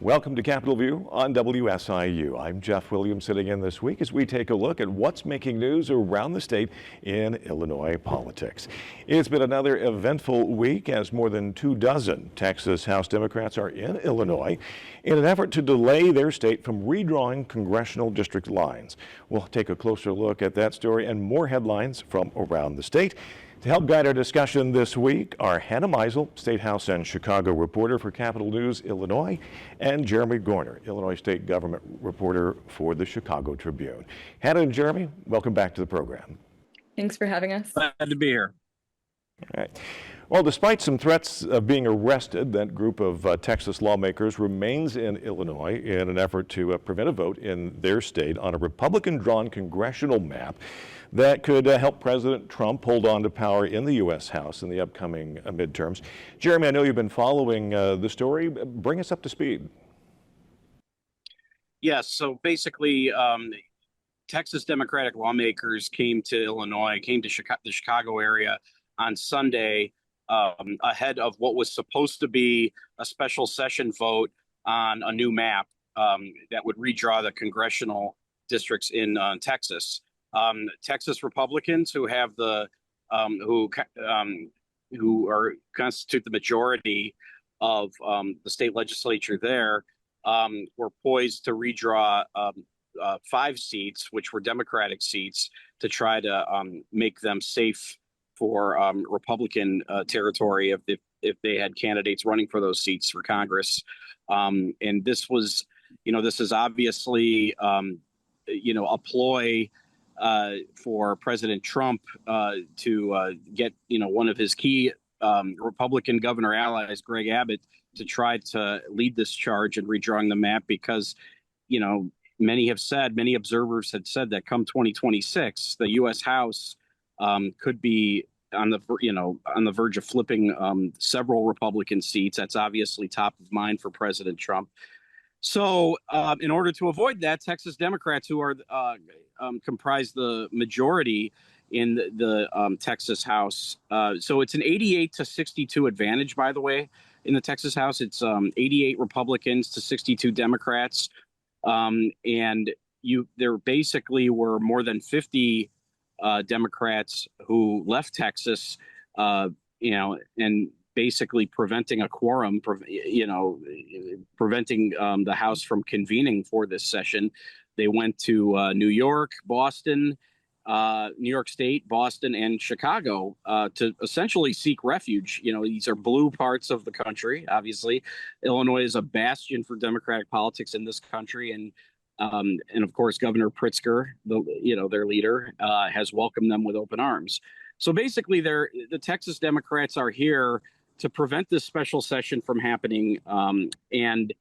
Welcome to Capitol View on WSIU. I'm Jeff Williams sitting in this week as we take a look at what's making news around the state in Illinois politics. It's been another eventful week as more than 24 Texas House Democrats are in Illinois in an effort to delay their state from redrawing congressional district lines. We'll take a closer look at that story and more headlines from around the state. To help guide our discussion this week are Hannah Meisel, State House and Chicago reporter for Capitol News, Illinois, and Jeremy Garner, Illinois State Government reporter for the Chicago Tribune. Hannah and Jeremy, welcome back to the program. Thanks for having us. Glad to be here. All right. Well, despite some threats of being arrested, that group of Texas lawmakers remains in Illinois in an effort to prevent a vote in their state on a Republican-drawn congressional map that could help President Trump hold on to power in the U.S. House in the upcoming midterms. Jeremy, I know you've been following the story. Bring us up to speed. Yes, so basically, Texas Democratic lawmakers came to Illinois, came to the Chicago area on Sunday ahead of what was supposed to be a special session vote on a new map that would redraw the congressional districts in Texas. Texas Republicans who have the constitute the majority of the state legislature there were poised to redraw 5 seats, which were Democratic seats, to try to make them safe for Republican territory if they had candidates running for those seats for Congress. And this was, this is obviously, a ploy for President Trump to get, one of his key Republican governor allies, Greg Abbott, to try to lead this charge in redrawing the map because, many observers had said that come 2026, the U.S. House could be on the verge of flipping several Republican seats. That's obviously top of mind for President Trump. So in order to avoid that, Texas Democrats, who are comprise the majority in the Texas House, so it's an 88-62 advantage, by the way, in the Texas House. It's 88 Republicans to 62 Democrats. And there basically were more than 50 Democrats who left Texas, and basically preventing a quorum, preventing the House from convening for this session. They went to New York, Boston, New York State, Boston, and Chicago to essentially seek refuge. These are blue parts of the country. Obviously, Illinois is a bastion for Democratic politics in this country, and of course, Governor Pritzker, their leader, has welcomed them with open arms. So basically, the Texas Democrats are here to prevent this special session from happening, and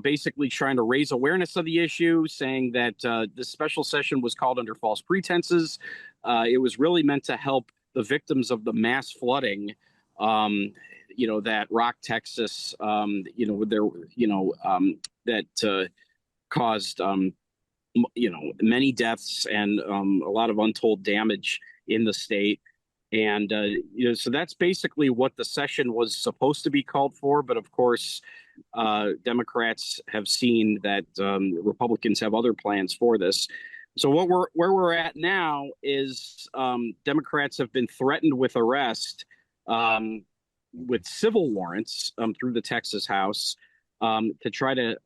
basically trying to raise awareness of the issue, saying that this special session was called under false pretenses. It was really meant to help the victims of the mass flooding, that rocked Texas, that caused, many deaths and a lot of untold damage in the state. And, so that's basically what the session was supposed to be called for. But of course, Democrats have seen that Republicans have other plans for this. So where we're at now is Democrats have been threatened with arrest with civil warrants through the Texas House to try to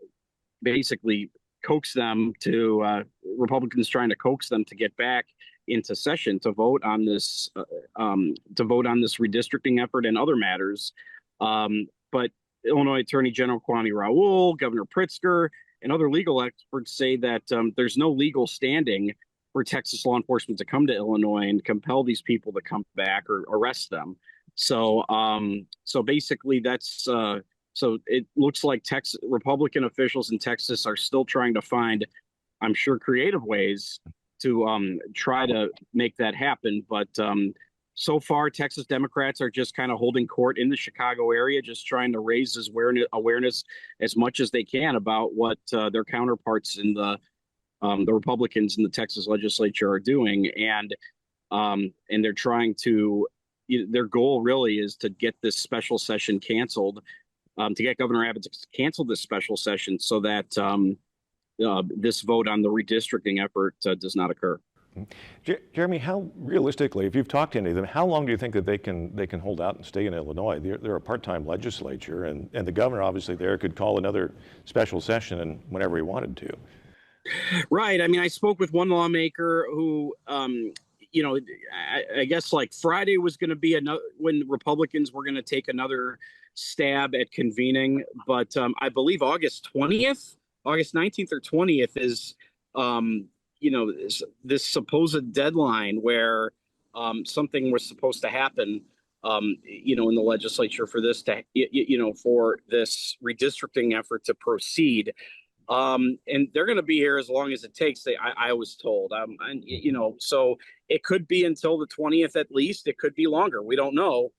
basically coax them to Republicans trying to coax them to get back into session to vote on this redistricting effort and other matters. But Illinois Attorney General Kwame Raoul, Governor Pritzker, and other legal experts say that there's no legal standing for Texas law enforcement to come to Illinois and compel these people to come back or arrest them. So basically that's so it looks like Republican officials in Texas are still trying to find, I'm sure, creative ways to try to make that happen. But so far, Texas Democrats are just kind of holding court in the Chicago area, just trying to raise this awareness as much as they can about what their counterparts in the Republicans in the Texas legislature are doing. And they're trying to, their goal really is to get this special session canceled to get Governor Abbott to cancel this special session so that this vote on the redistricting effort does not occur. Jeremy, how realistically, if you've talked to any of them, how long do you think that they can hold out and stay in Illinois? They're a part-time legislature, and the governor obviously there could call another special session and whenever he wanted to. Right. I mean, I spoke with one lawmaker who, I guess like Friday was going to be another when Republicans were going to take another stab at convening, but I believe August 19th or 20th is this supposed deadline where something was supposed to happen, in the legislature for this for this redistricting effort to proceed. And they're going to be here as long as it takes. I was told, so it could be until the 20th at least. It could be longer. We don't know.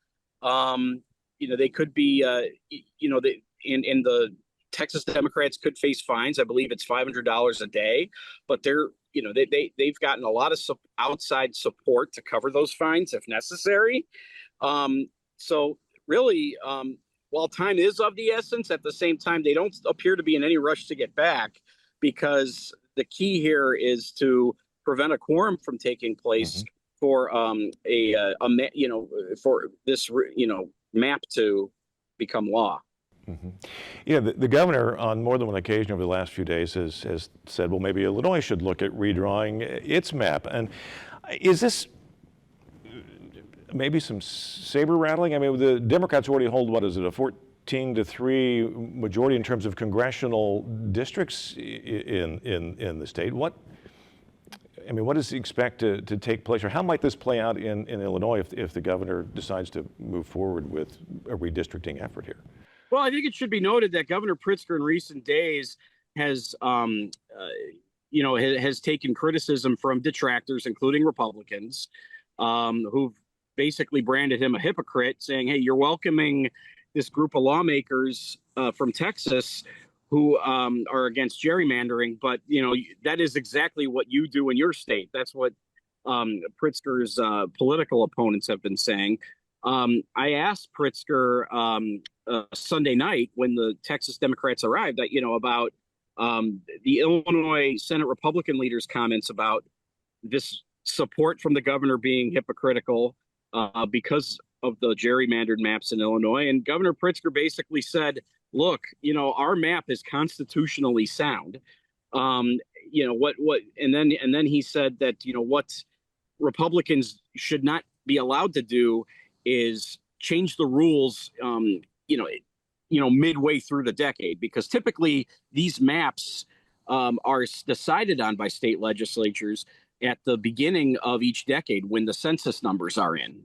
They could be, in the Texas Democrats could face fines. I believe it's $500 a day, but they've gotten a lot of outside support to cover those fines if necessary. So really, while time is of the essence, at the same time, they don't appear to be in any rush to get back, because the key here is to prevent a quorum from taking place for for this map to become law. Yeah, the governor on more than one occasion over the last few days has said, well, maybe Illinois should look at redrawing its map. And is this maybe some saber rattling? I mean, the Democrats already hold, what is it, a 14-3 majority in terms of congressional districts in the state. What does he expect to take place, or how might this play out in Illinois if the governor decides to move forward with a redistricting effort here? Well, I think it should be noted that Governor Pritzker in recent days has taken criticism from detractors, including Republicans, who've basically branded him a hypocrite, saying, hey, you're welcoming this group of lawmakers from Texas who are against gerrymandering, but that is exactly what you do in your state. That's what Pritzker's political opponents have been saying. I asked Pritzker Sunday night when the Texas Democrats arrived, about the Illinois Senate Republican leaders' comments about this support from the governor being hypocritical because of the gerrymandered maps in Illinois. And Governor Pritzker basically said, look, our map is constitutionally sound. And then he said that, what Republicans should not be allowed to do is change the rules, midway through the decade, because typically these maps are decided on by state legislatures at the beginning of each decade when the census numbers are in.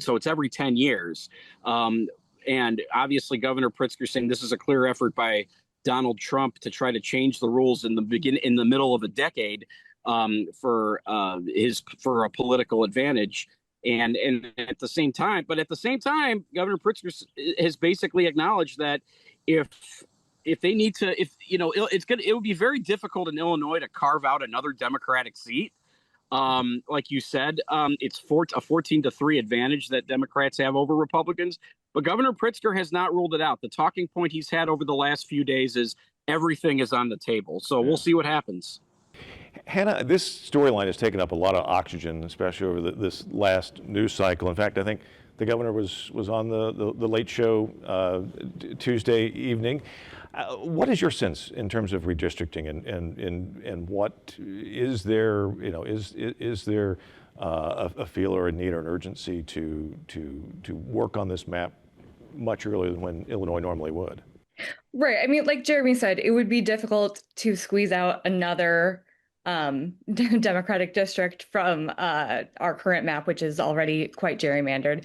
So it's every 10 years. And obviously Governor Pritzker saying this is a clear effort by Donald Trump to try to change the rules in the middle of a decade for a political advantage. And at the same time, Governor Pritzker has basically acknowledged that if they need to, it would be very difficult in Illinois to carve out another Democratic seat. Like you said, it's a 14-3 advantage that Democrats have over Republicans. But Governor Pritzker has not ruled it out. The talking point he's had over the last few days is everything is on the table. So we'll see what happens. Hannah, this storyline has taken up a lot of oxygen, especially over this last news cycle. In fact, I think the governor was on the Late Show Tuesday evening. What is your sense in terms of redistricting, and what is there? Is there a feel or a need or an urgency to work on this map much earlier than when Illinois normally would? Right. I mean, like Jeremy said, it would be difficult to squeeze out another Democratic district from our current map, which is already quite gerrymandered.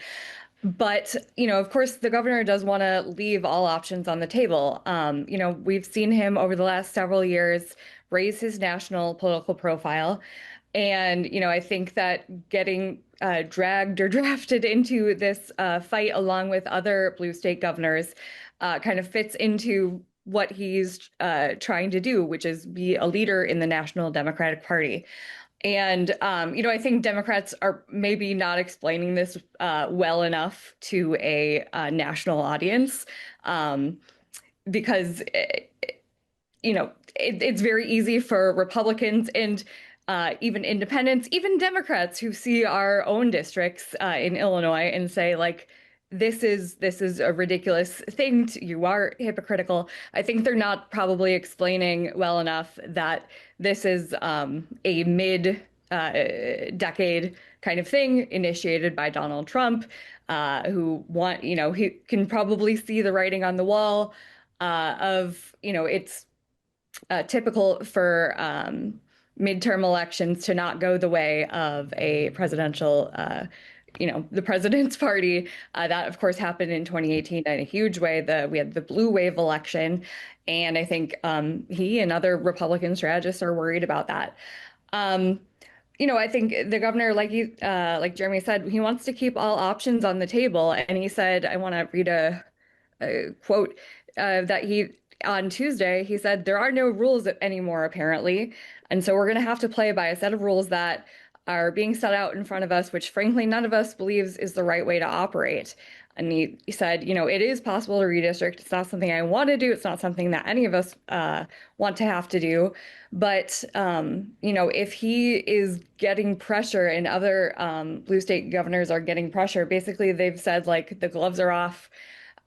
But, of course, the governor does want to leave all options on the table. We've seen him over the last several years raise his national political profile. And, I think that getting dragged or drafted into this fight along with other blue state governors kind of fits into what he's trying to do, which is be a leader in the National Democratic Party. And, I think Democrats are maybe not explaining this well enough to a national audience, because it's very easy for Republicans and even independents, even Democrats who see our own districts in Illinois and say, like, this is a ridiculous thing. You are hypocritical. I think they're not probably explaining well enough that this is a mid decade kind of thing initiated by Donald Trump, he can probably see the writing on the wall it's typical for midterm elections to not go the way of a presidential, the president's party. That, of course, happened in 2018 in a huge way. We had the blue wave election, and I think he and other Republican strategists are worried about that. I think the governor, like Jeremy said, he wants to keep all options on the table, and he said, I want to read a quote that on Tuesday, he said, there are no rules anymore, apparently. And so we're going to have to play by a set of rules that are being set out in front of us, which frankly, none of us believes is the right way to operate. And he said, it is possible to redistrict. It's not something I want to do. It's not something that any of us want to have to do. But, if he is getting pressure and other blue state governors are getting pressure, basically they've said, like, the gloves are off.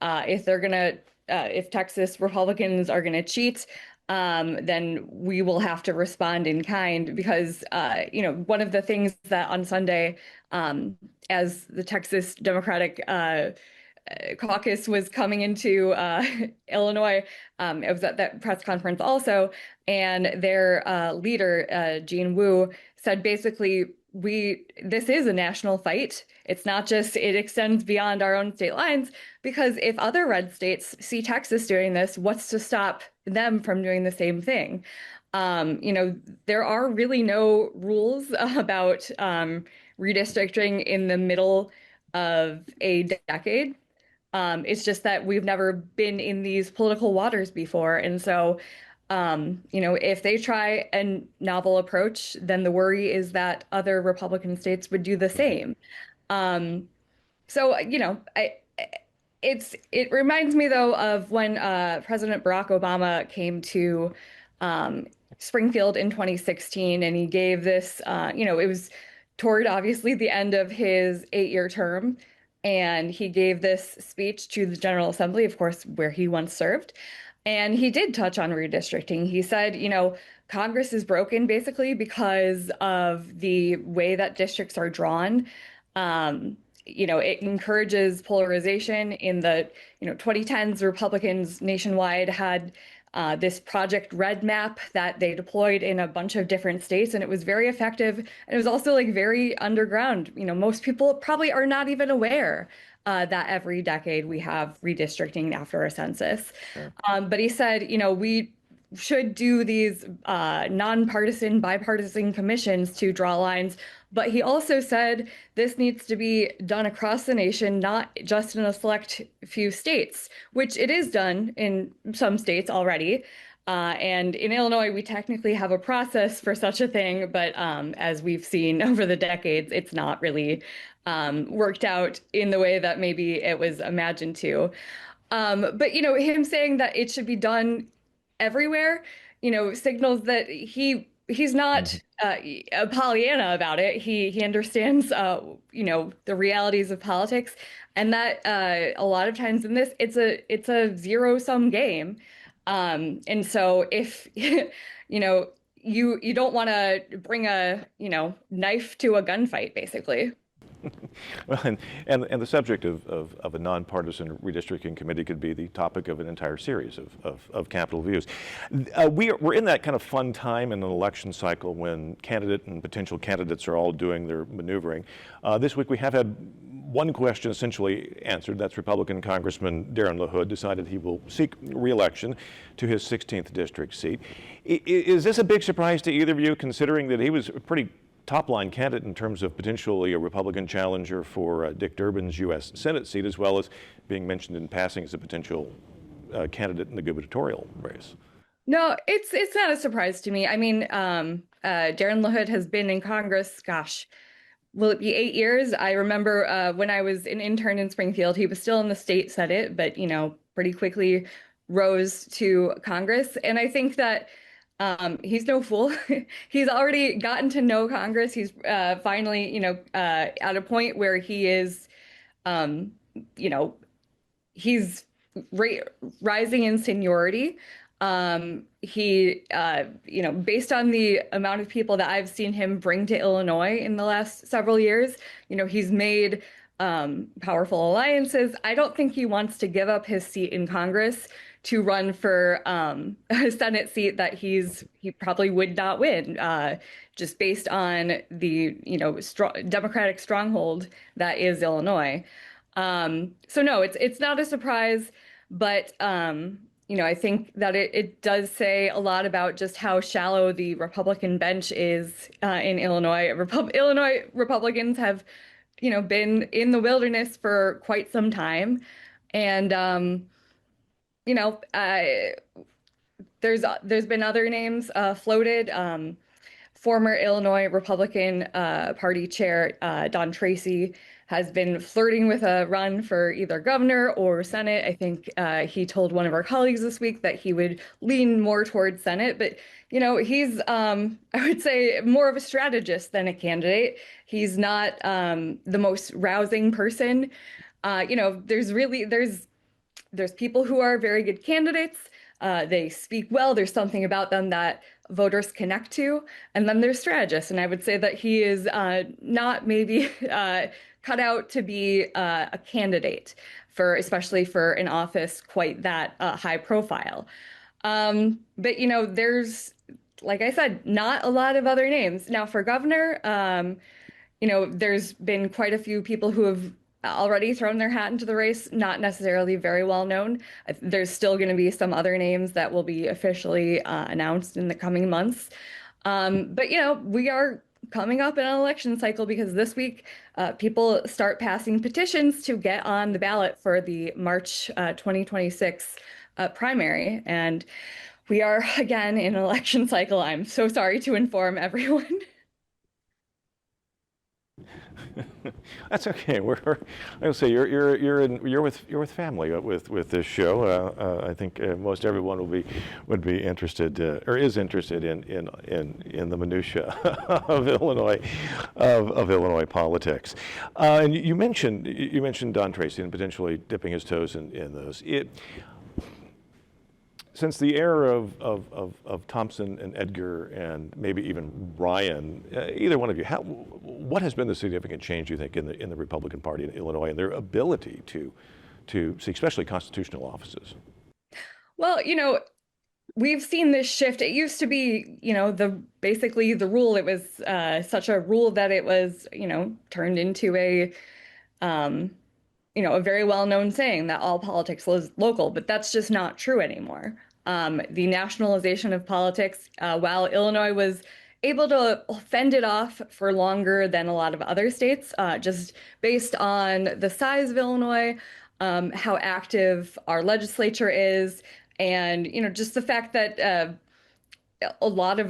If Texas Republicans are going to cheat, then we will have to respond in kind because, one of the things that on Sunday, as the Texas Democratic caucus was coming into Illinois, it was at that press conference also, and their leader, Jean Wu, said basically, this is a national fight. It's not just, it extends beyond our own state lines, because if other red states see Texas doing this, what's to stop them from doing the same thing? There are really no rules about redistricting in the middle of a decade. It's just that we've never been in these political waters before. And so, if they try a novel approach, then the worry is that other Republican states would do the same. So, it reminds me though of when President Barack Obama came to Springfield in 2016, and he gave this, it was toward obviously the end of his 8-year term. And he gave this speech to the General Assembly, of course, where he once served. And he did touch on redistricting. He said, Congress is broken basically because of the way that districts are drawn. It encourages polarization. In the 2010s, Republicans nationwide had this Project Red map that they deployed in a bunch of different states, and it was very effective. And it was also very underground. Most people probably are not even aware that every decade we have redistricting after a census. Sure. But he said, we should do these nonpartisan, bipartisan commissions to draw lines. But he also said this needs to be done across the nation, not just in a select few states, which it is done in some states already. And in Illinois, we technically have a process for such a thing, but as we've seen over the decades, it's not really worked out in the way that maybe it was imagined to. But, him saying that it should be done everywhere, signals that he's not a Pollyanna about it. He understands, the realities of politics, and that a lot of times in this, it's a zero-sum game. And so if, you don't want to bring a, knife to a gunfight, basically. Well, and the subject of a nonpartisan redistricting committee could be the topic of an entire series of Capitol Views. We're in that kind of fun time in an election cycle when candidate and potential candidates are all doing their maneuvering. This week we have had one question essentially answered. That's Republican Congressman Darren LaHood decided he will seek re-election to his 16th district seat. Is this a big surprise to either of you, considering that he was a pretty top-line candidate in terms of potentially a Republican challenger for Dick Durbin's U.S. Senate seat, as well as being mentioned in passing as a potential candidate in the gubernatorial race? No, it's not a surprise to me. I mean, Darren LaHood has been in Congress, gosh, will it be 8 years? I remember when I was an intern in Springfield, he was still in the state Senate, but pretty quickly rose to Congress. And I think that he's no fool. He's already gotten to know Congress. He's finally, at a point where he is, um, you know, he's ra rising in seniority. Based on the amount of people that I've seen him bring to Illinois in the last several years, he's made powerful alliances. I don't think he wants to give up his seat in Congress to run for a Senate seat that he probably would not win, just based on the Democratic stronghold that is Illinois. So no, it's not a surprise, but I think that it does say a lot about just how shallow the Republican bench is in Illinois. Illinois Republicans have, been in the wilderness for quite some time, and you know, uh, there's been other names floated. Former Illinois Republican Party Chair Don Tracy has been flirting with a run for either governor or Senate. I think he told one of our colleagues this week that he would lean more towards Senate, but he's I would say more of a strategist than a candidate. He's not the most rousing person. There's people who are very good candidates. They speak well. There's something about them that voters connect to. And then there's strategists. And I would say that he is not maybe cut out to be a candidate especially for an office quite that high profile. But there's, like I said, not a lot of other names. Now for governor, there's been quite a few people who have already thrown their hat into the race, not necessarily very well known. There's still going to be some other names that will be officially announced in the coming months. But we are coming up in an election cycle because this week people start passing petitions to get on the ballot for the March 2026 primary. And we are again in an election cycle. I'm so sorry to inform everyone. That's okay. I'll say you're with family with this show. I think most everyone would be interested or is interested in the minutia of Illinois politics. And you mentioned Don Tracy and potentially dipping his toes in those. Since the era of Thompson and Edgar and maybe even Ryan, either one of you, what has been the significant change you think in the Republican Party in Illinois and their ability to seek, especially constitutional offices? Well, we've seen this shift. It used to be, basically the rule. It was such a rule that it was, turned into a very well-known saying that all politics was local, but that's just not true anymore. The nationalization of politics, while Illinois was able to fend it off for longer than a lot of other states, just based on the size of Illinois, how active our legislature is, and just the fact that a lot of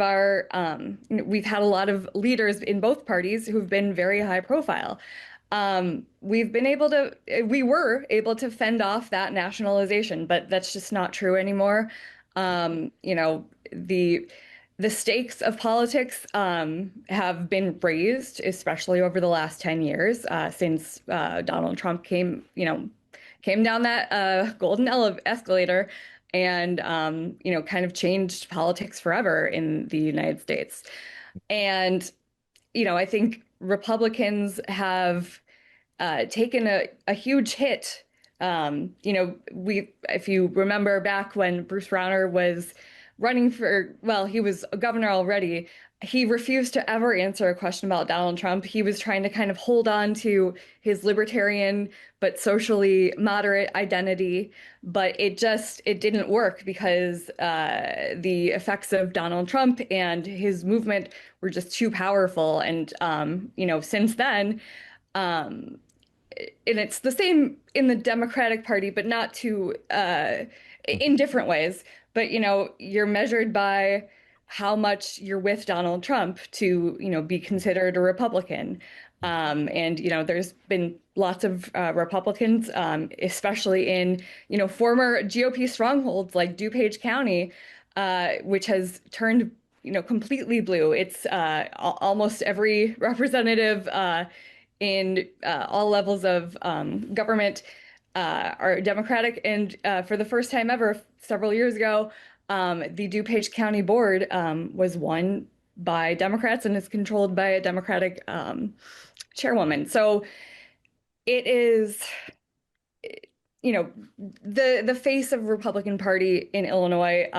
we've had a lot of leaders in both parties who've been very high profile. We were able to fend off that nationalization, but that's just not true anymore. The stakes of politics have been raised, especially over the last 10 years, since Donald Trump came down that golden escalator and kind of changed politics forever in the United States. And I think Republicans have taken a huge hit. If you remember back when Bruce Rauner was running he was a governor already. He refused to ever answer a question about Donald Trump. He was trying to kind of hold on to his libertarian but socially moderate identity, but it didn't work because the effects of Donald Trump and his movement were just too powerful. And since then, and it's the same in the Democratic Party, but not in different ways. but you're measured by how much you're with Donald Trump to, be considered a Republican. And there's been lots of Republicans, especially in former GOP strongholds like DuPage County, which has turned completely blue. It's almost every representative in all levels of government are Democratic. And for the first time ever, several years ago, the DuPage County Board was won by Democrats and is controlled by a Democratic chairwoman. So it is, the face of Republican Party in Illinois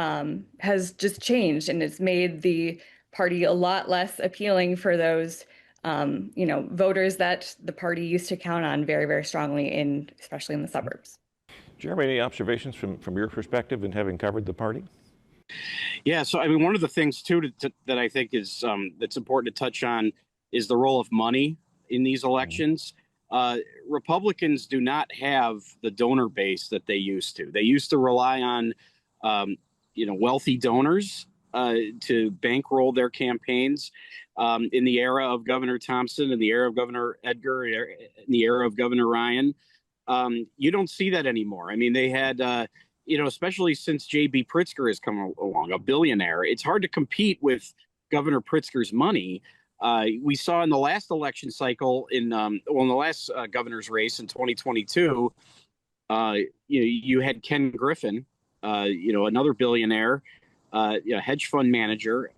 has just changed, and it's made the party a lot less appealing for those voters that the party used to count on very, very strongly especially in the suburbs. Jeremy, any observations from your perspective in having covered the party? Yeah, so I mean, one of the things too that I think is that's important to touch on is the role of money in these elections. Republicans do not have the donor base that they used to. They used to rely on, wealthy donors to bankroll their campaigns. In the era of Governor Thompson, in the era of Governor Edgar, in the era of Governor Ryan, you don't see that anymore. I mean, they had, especially since J.B. Pritzker has come along, a billionaire, it's hard to compete with Governor Pritzker's money. We saw in the last election cycle, in the last governor's race in 2022, you had Ken Griffin, another billionaire, hedge fund manager.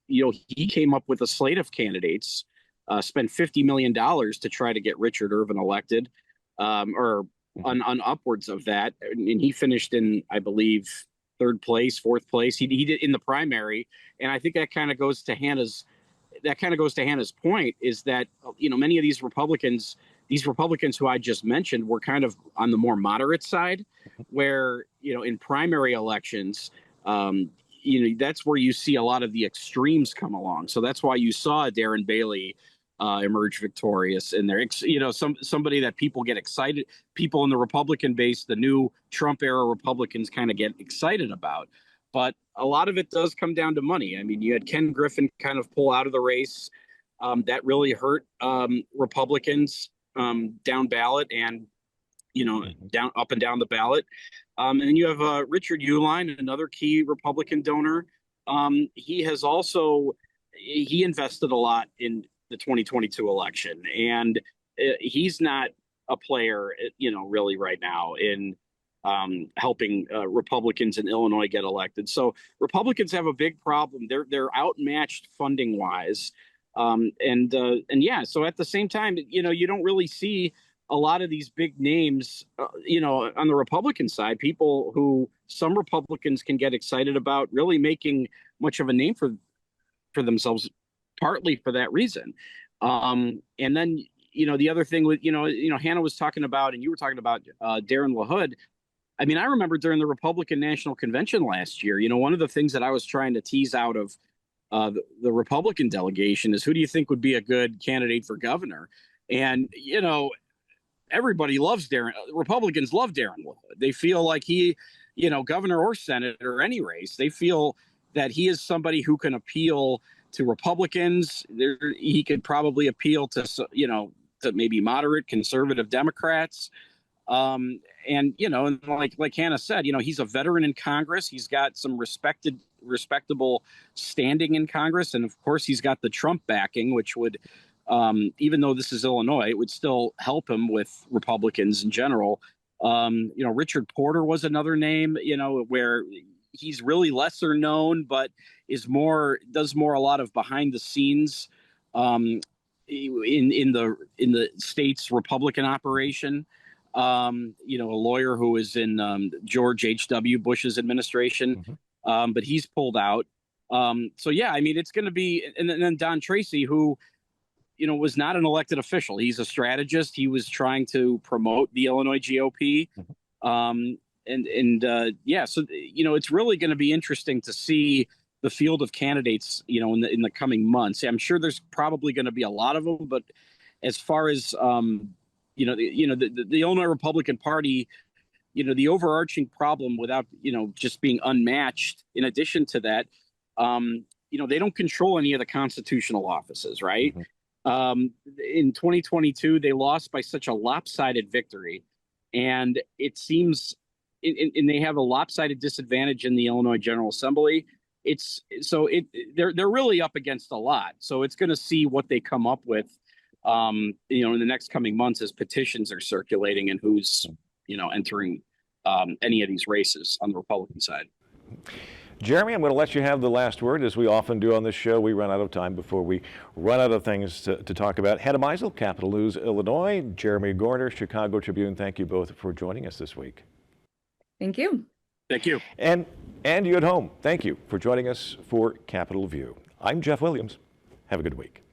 He came up with a slate of candidates, spent $50 million to try to get Richard Irvin elected, or on upwards of that. And he finished in, I believe, third place, fourth place. He did in the primary. And I think that kind of goes to Hannah's point, is that, many of these Republicans who I just mentioned were kind of on the more moderate side, where, in primary elections, that's where you see a lot of the extremes come along. So that's why you saw Darren Bailey emerge victorious in there. Somebody that people get excited, people in the Republican base, the new Trump era Republicans kind of get excited about. But a lot of it does come down to money. I mean, you had Ken Griffin kind of pull out of the race. That really hurt Republicans down ballot and, up and down the ballot. And then you have Richard Uihlein, another key Republican donor. He invested a lot in the 2022 election, and he's not a player, really right now in helping Republicans in Illinois get elected. So Republicans have a big problem. They're outmatched funding wise. So at the same time, you don't really see a lot of these big names, on the Republican side, people who some Republicans can get excited about really making much of a name for themselves, partly for that reason. And then, the other thing with, Hannah was talking about, and you were talking about Darren LaHood. I mean, I remember during the Republican National Convention last year, one of the things that I was trying to tease out of the Republican delegation is, who do you think would be a good candidate for governor? And, everybody loves Darren. Republicans love Darren LaHood. They feel like he, governor or Senate or any race, they feel that he is somebody who can appeal to Republicans. He could probably appeal to, to maybe moderate conservative Democrats. And like Hannah said, he's a veteran in Congress. He's got some respectable standing in Congress. And of course, he's got the Trump backing, which would, even though this is Illinois, it would still help him with Republicans in general. Richard Porter was another name, where he's really lesser known, but does more a lot of behind the scenes in the state's Republican operation. A lawyer who was in George H.W. Bush's administration, but he's pulled out. It's going to be, and then Don Tracy, who, was not an elected official. He's a strategist. He was trying to promote the Illinois GOP. So it's really going to be interesting to see the field of candidates, in the coming months. I'm sure there's probably going to be a lot of them, but as far as the Illinois Republican Party, the overarching problem, without, just being unmatched, in addition to that, they don't control any of the constitutional offices, right? In 2022, they lost by such a lopsided victory. And it seems, and they have a lopsided disadvantage in the Illinois General Assembly. They're really up against a lot. So it's going to see what they come up with, in the next coming months as petitions are circulating and who's, entering any of these races on the Republican side. Jeremy, I'm going to let you have the last word. As we often do on this show, we run out of time before we run out of things to talk about. Hannah Meisel, Capital News, Illinois. Jeremy Garner, Chicago Tribune. Thank you both for joining us this week. Thank you. Thank you. And you at home, thank you for joining us for Capitol View. I'm Jeff Williams. Have a good week.